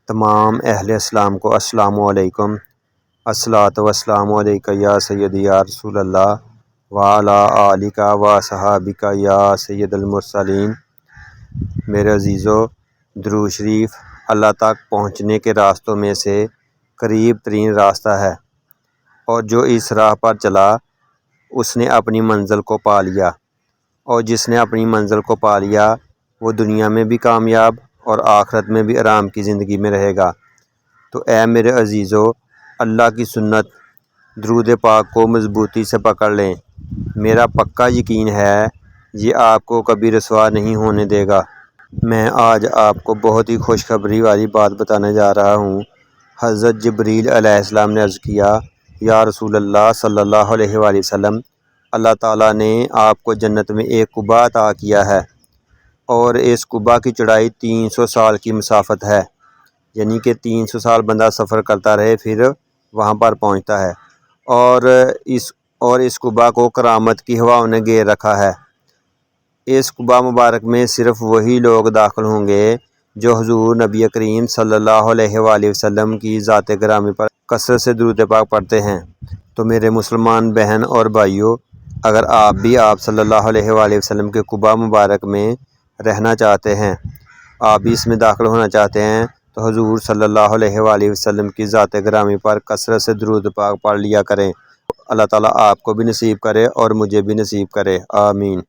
تمام اہل اسلام کو السلام علیکم۔ الصلاۃ والسلام علیک یا سیدی یا رسول اللہ وعلی آلک و صحابک یا سید المرسلین۔ میرے عزیزو، درود شریف اللہ تک پہنچنے کے راستوں میں سے قریب ترین راستہ ہے، اور جو اس راہ پر چلا اس نے اپنی منزل کو پا لیا، اور جس نے اپنی منزل کو پا لیا وہ دنیا میں بھی کامیاب اور آخرت میں بھی آرام کی زندگی میں رہے گا۔ تو اے میرے عزیزو، اللہ کی سنت درود پاک کو مضبوطی سے پکڑ لیں۔ میرا پکا یقین ہے یہ آپ کو کبھی رسوا نہیں ہونے دے گا۔ میں آج آپ کو بہت ہی خوشخبری والی بات بتانے جا رہا ہوں۔ حضرت جبریل علیہ السلام نے عرض کیا، یا رسول اللہ صلی اللہ علیہ وآلہ وسلم، اللہ تعالیٰ نے آپ کو جنت میں ایک قبا عطا کیا ہے، اور اس قبا کی چڑھائی 300 سال کی مسافت ہے، یعنی کہ 300 سال بندہ سفر کرتا رہے پھر وہاں پر پہنچتا ہے، اور اس قبا کو کرامت کی ہواؤں نے گھیر رکھا ہے۔ اس قبا مبارک میں صرف وہی لوگ داخل ہوں گے جو حضور نبی کریم صلی اللہ علیہ وآلہ وسلم کی ذات گرامی پر کثرت سے درود پاک پڑھتے ہیں۔ تو میرے مسلمان بہن اور بھائیوں، اگر آپ بھی آپ صلی اللہ علیہ وآلہ وسلم کے قبا مبارک میں رہنا چاہتے ہیں، آپ بھی اس میں داخل ہونا چاہتے ہیں، تو حضور صلی اللہ علیہ وآلہ وسلم کی ذات گرامی پر کثرت سے درود پاک پڑھ لیا کریں۔ اللہ تعالیٰ آپ کو بھی نصیب کرے اور مجھے بھی نصیب کرے، آمین۔